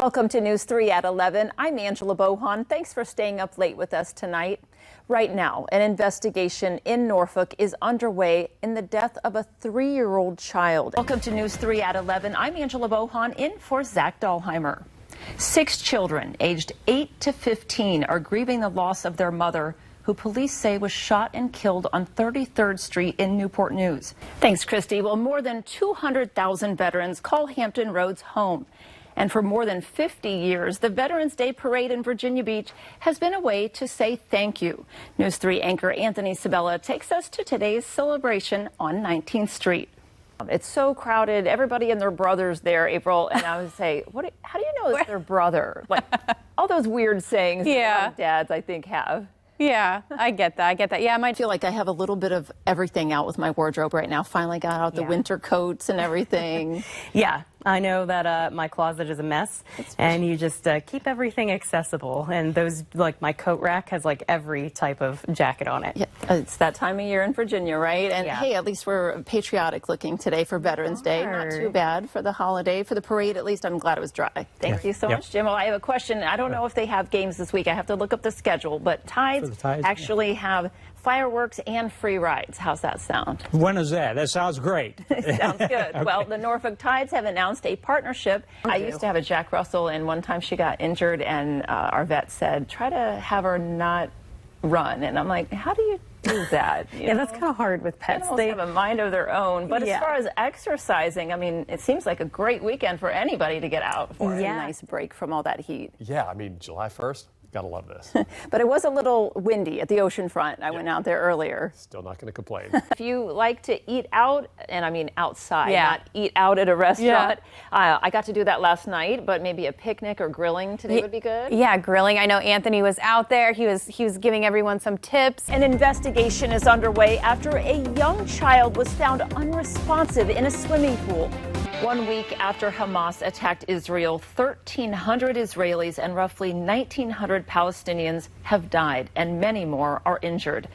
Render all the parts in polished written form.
Welcome to News 3 at 11. I'm Angela Bohon. Thanks for staying up late with us tonight. Right now, an investigation in Norfolk is underway in the death of a 3-year-old child. Welcome to News 3 at 11. I'm Angela Bohon in for Zach Dahlheimer. 6 children aged 8 to 15 are grieving the loss of their mother, who police say was shot and killed on 33rd Street in Newport News. Thanks, Christy. Well, more than 200,000 veterans call Hampton Roads home. And for more than 50 years, the Veterans Day Parade in Virginia Beach has been a way to say thank you. News 3 anchor Anthony Sabella takes us to today's celebration on 19th Street. It's so crowded. Everybody and their brothers there, April. And I would say, how do you know it's their brother? Like all those weird sayings that dads, I think, have. Yeah, I get that. Yeah, I feel like I have a little bit of everything out with my wardrobe right now. Finally got out the winter coats and everything. Yeah, I know that my closet is a mess, and you just keep everything accessible. And those, like my coat rack has like every type of jacket on it. Yeah, it's that time of year in Virginia, right? And hey, at least we're patriotic looking today for Veterans Day. Not too bad for the holiday. For the parade, at least I'm glad it was dry. Thank you so much, Jim. Well, I have a question. I don't know if they have games this week. I have to look up the schedule, but Tides actually have fireworks and free rides. How's that sound? When is that? That sounds great. Sounds good. Okay. Well, the Norfolk Tides have announced a partnership. I used to have a Jack Russell, and one time she got injured, and our vet said, try to have her not run. And I'm like, how do you do that? Yeah, that's kind of hard with pets. They have a mind of their own. But as far as exercising, I mean, it seems like a great weekend for anybody to get out for a nice break from all that heat. Yeah, I mean, July 1st. Gotta love this. But it was a little windy at the ocean front. I went out there earlier. Still not going to complain. If you like to eat out, and I mean outside, not eat out at a restaurant, I got to do that last night, but maybe a picnic or grilling today would be good. Yeah, grilling. I know Anthony was out there. He was giving everyone some tips. An investigation is underway after a young child was found unresponsive in a swimming pool. 1 week after Hamas attacked Israel, 1,300 Israelis and roughly 1,900 Palestinians have died, and many more are injured.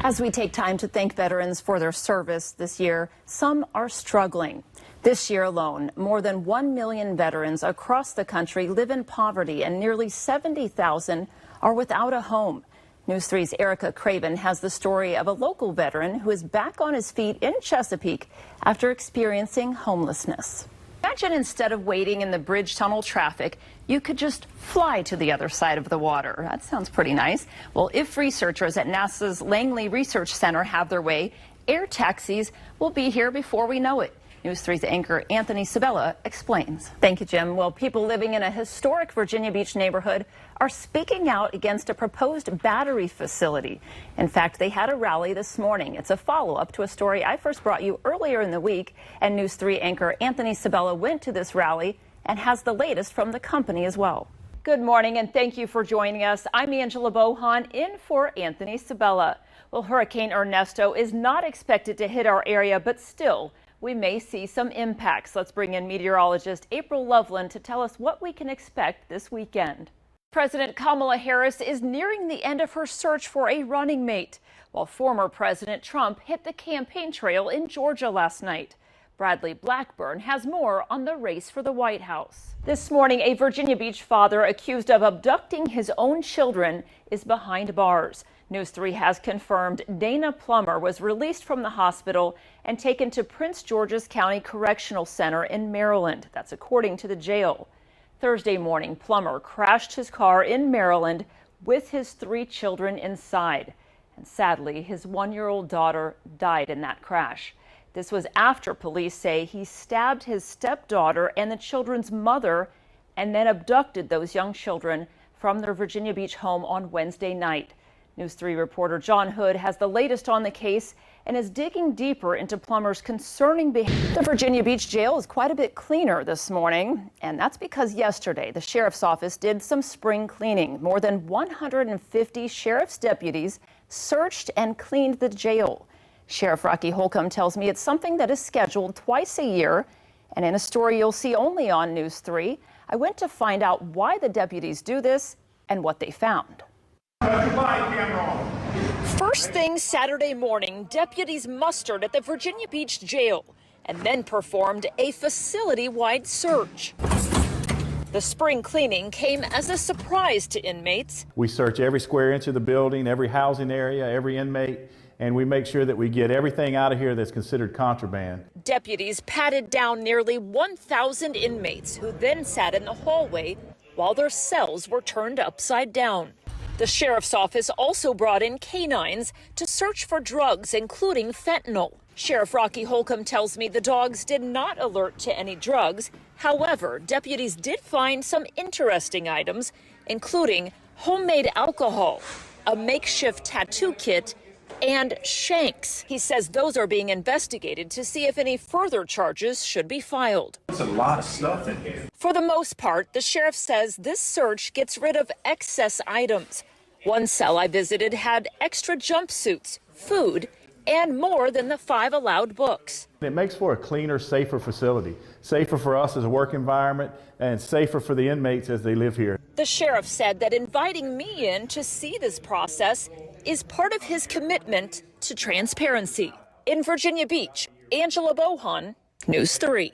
As we take time to thank veterans for their service this year, some are struggling. This year alone, more than 1 million veterans across the country live in poverty, and nearly 70,000 are without a home. News 3's Erica Craven has the story of a local veteran who is back on his feet in Chesapeake after experiencing homelessness. Imagine instead of waiting in the bridge tunnel traffic, you could just fly to the other side of the water. That sounds pretty nice. Well, if researchers at NASA's Langley Research Center have their way, air taxis will be here before we know it. News 3's anchor Anthony Sabella explains. Thank you, Jim. Well, people living in a historic Virginia Beach neighborhood are speaking out against a proposed battery facility. In fact, they had a rally this morning. It's a follow-up to a story I first brought you earlier in the week, and News 3 anchor Anthony Sabella went to this rally and has the latest from the company as well. Good morning, and thank you for joining us. I'm Angela Bohon in for Anthony Sabella. Well, Hurricane Ernesto is not expected to hit our area, but still, we may see some impacts. Let's bring in meteorologist April Loveland to tell us what we can expect this weekend. President Kamala Harris is nearing the end of her search for a running mate, while former President Trump hit the campaign trail in Georgia last night. Bradley Blackburn has more on the race for the White House. This morning, a Virginia Beach father accused of abducting his own children is behind bars. News 3 has confirmed Dana Plummer was released from the hospital and taken to Prince George's County Correctional Center in Maryland. That's according to the jail. Thursday morning, Plummer crashed his car in Maryland with his 3 children inside. And sadly, his 1-year-old daughter died in that crash. This was after police say he stabbed his stepdaughter and the children's mother and then abducted those young children from their Virginia Beach home on Wednesday night. News 3 reporter John Hood has the latest on the case and is digging deeper into Plummer's concerning behavior. The Virginia Beach jail is quite a bit cleaner this morning, and that's because yesterday the sheriff's office did some spring cleaning. More than 150 sheriff's deputies searched and cleaned the jail. Sheriff Rocky Holcomb tells me it's something that is scheduled twice a year, and in a story you'll see only on News 3, I went to find out why the deputies do this and what they found. First thing Saturday morning, deputies mustered at the Virginia Beach jail and then performed a facility-wide search. The spring cleaning came as a surprise to inmates. We search every square inch of the building, every housing area, every inmate, and we make sure that we get everything out of here that's considered contraband. Deputies patted down nearly 1,000 inmates who then sat in the hallway while their cells were turned upside down. The sheriff's office also brought in canines to search for drugs, including fentanyl. Sheriff Rocky Holcomb tells me the dogs did not alert to any drugs. However, deputies did find some interesting items, including homemade alcohol, a makeshift tattoo kit, and shanks. He says those are being investigated to see if any further charges should be filed. There's a lot of stuff in here. For the most part, the sheriff says this search gets rid of excess items. One cell I visited had extra jumpsuits, food, and more than the 5 allowed books. It makes for a cleaner, safer facility. Safer for us as a work environment and safer for the inmates as they live here. The sheriff said that inviting me in to see this process is part of his commitment to transparency. In Virginia Beach, Angela Bohon, News 3.